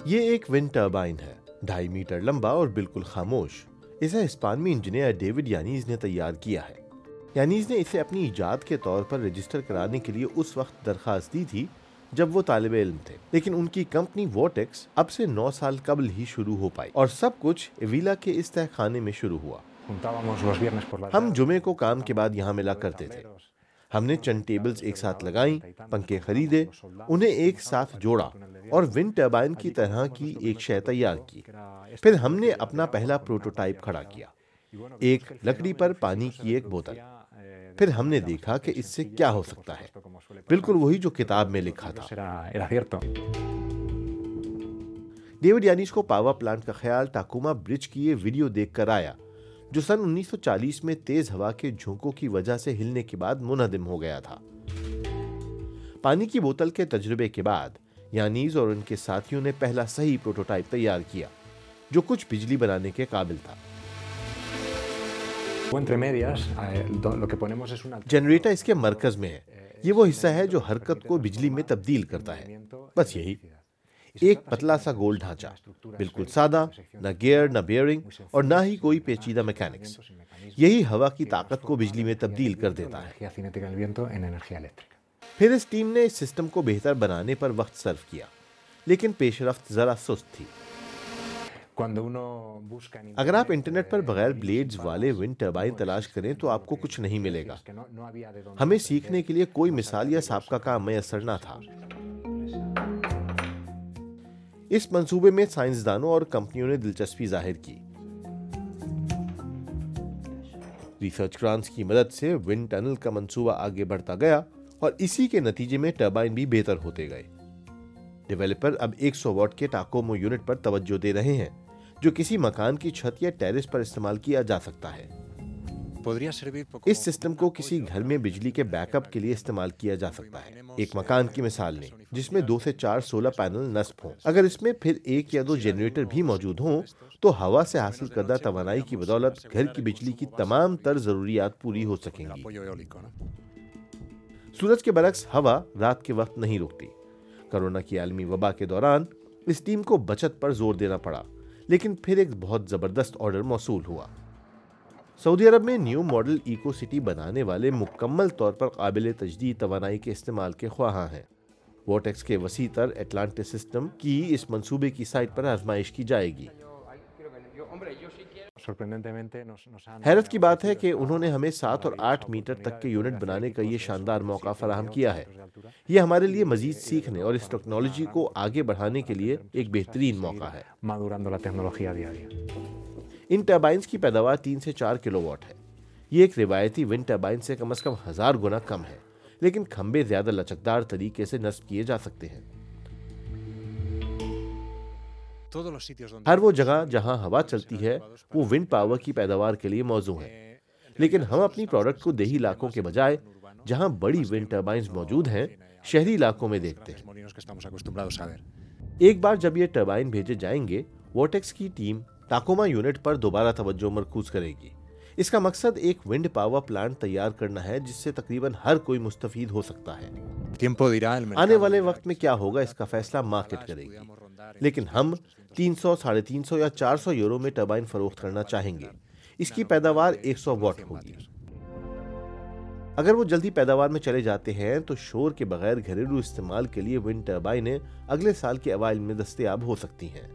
یہ ایک ونڈ ٹربائن ہے، 2.5 میٹر لمبا اور بالکل خاموش۔ اسے اسپانوی انجینئر ڈیوڈ یانیز نے تیار کیا ہے۔ یانیز نے اسے اپنی ایجاد کے طور پر رجسٹر کرانے کے لیے اس وقت درخواست دی تھی جب وہ طالب علم تھے، لیکن ان کی کمپنی وورٹیکس اب سے 9 سال قبل ہی شروع ہو پائی، اور سب کچھ ایویلا کے اس تہہ خانے میں شروع ہوا۔ ہم جمعے کو کام کے بعد یہاں ملا کرتے تھے۔ ہم نے چند ٹیبلز ایک ساتھ لگائیں، پنکھے خریدے، انہیں ایک ساتھ جوڑا اور ونڈ ٹربائن کی طرح کی ایک شے تیار کی۔ پھر ہم نے اپنا پہلا پروٹوٹائپ کھڑا کیا، ایک لکڑی پر پانی کی ایک بوتل۔ پھر ہم نے دیکھا کہ اس سے کیا ہو سکتا ہے، بالکل وہی جو کتاب میں لکھا تھا۔ ڈیوڈ یانیز کو پاور پلانٹ کا خیال ٹاکوما برج کی یہ ویڈیو دیکھ کر آیا، جو سن 1940 میں تیز ہوا کے جھونکوں کی وجہ سے ہلنے کے بعد منہدم ہو گیا تھا۔ پانی کی بوتل کے تجربے کے بعد یانیز اور ان کے ساتھیوں نے پہلا صحیح پروٹوٹائپ تیار کیا، جو کچھ بجلی بنانے کے قابل تھا۔ جنریٹر اس کے مرکز میں ہے، یہ وہ حصہ ہے جو حرکت کو بجلی میں تبدیل کرتا ہے، بس یہی۔ ایک پتلا سا گول ڈھانچہ، بالکل سادہ، نہ گیئر نہ بیئرنگ اور نہ ہی کوئی پیچیدہ میکینکس۔ یہی ہوا کی طاقت کو بجلی میں تبدیل کر دیتا ہے۔ پھر اس ٹیم نے اس سسٹم کو بہتر بنانے پر وقت صرف کیا، لیکن پیش رفت ذرا سست تھی۔ اگر آپ انٹرنیٹ پر بغیر بلیڈز والے ونڈ ٹربائن تلاش کریں تو آپ کو کچھ نہیں ملے گا۔ ہمیں سیکھنے کے لیے کوئی مثال یا سابقہ کام میسر نہ تھا۔ اس منصوبے میں سائنسدانوں اور کمپنیوں نے دلچسپی ظاہر کی۔ ریسرچ گرانٹس کی مدد سے ونڈ ٹنل کا منصوبہ آگے بڑھتا گیا اور اسی کے نتیجے میں ٹربائن بھی بہتر ہوتے گئے۔ ڈیولپر اب 100 واٹ کے ٹاکومو یونٹ پر توجہ دے رہے ہیں، جو کسی مکان کی چھت یا ٹیرس پر استعمال کیا جا سکتا ہے۔ اس سسٹم کو کسی گھر میں بجلی کے بیک اپ کے لیے استعمال کیا جا سکتا ہے۔ ایک مکان کی مثال لیں جس میں 2 سے 4 سولر پینل نصب ہوں۔ اگر اس میں پھر 1 یا 2 جنریٹر بھی موجود ہوں تو ہوا سے حاصل کردہ توانائی کی بدولت گھر کی بجلی کی تمام تر ضروریات پوری ہو سکیں گی۔ سورج کے برعکس ہوا رات کے وقت نہیں رکتی۔ کرونا کی عالمی وبا کے دوران اس ٹیم کو بچت پر زور دینا پڑا، لیکن پھر ایک بہت زبردست آرڈر موصول ہوا۔ سعودی عرب میں نیو ماڈل ایکو سٹی بنانے والے مکمل طور پر قابل تجدید توانائی کے استعمال کے خواہاں ہیں۔ وورٹیکس کے وسیع تر اٹلانٹس سسٹم کی اس منصوبے کی سائٹ پر آزمائش کی جائے گی۔ حیرت کی بات ہے کہ انہوں نے ہمیں 7 اور 8 میٹر تک کے یونٹ بنانے کا یہ شاندار موقع فراہم کیا ہے۔ یہ ہمارے لیے مزید سیکھنے اور اس ٹیکنالوجی کو آگے بڑھانے کے لیے ایک بہترین موقع ہے۔ ان ٹربائنز کی پیداوار 3 سے 4 کلو واٹ ہے۔ یہ ایک روایتی ونڈ ٹربائن سے کم از کم 1000 گنا کم ہے، لیکن کھمبے زیادہ لچکدار طریقے سے نصب کیے جا سکتے ہیں۔ ہر وہ جگہ جہاں ہوا چلتی ہے وہ ونڈ پاور کی پیداوار کے لیے موزوں ہے، لیکن ہم اپنی پروڈکٹ کو دیہی علاقوں کے بجائے جہاں بڑی ونڈ ٹربائنز موجود ہیں شہری علاقوں میں دیکھتے ہیں۔ ایک بار جب یہ ٹربائن بھیجے جائیں گے، وورٹیکس کی ٹیم ٹاکوما یونٹ پر دوبارہ توجہ مرکوز کرے گی۔ اس کا مقصد ایک ونڈ پاور پلانٹ تیار کرنا ہے جس سے تقریباً ہر کوئی مستفید ہو سکتا ہے۔ آنے والے وقت میں کیا ہوگا اس کا فیصلہ مارکیٹ کرے گی، لیکن ہم 300، 350 یا 400 یورو میں ٹربائن فروخت کرنا چاہیں گے۔ اس کی پیداوار 100 واٹ ہوگی۔ اگر وہ جلدی پیداوار میں چلے جاتے ہیں تو شور کے بغیر گھریلو استعمال کے لیے ونڈ ٹربائنیں اگلے سال کے اوائل میں دستیاب ہو سکتی ہیں۔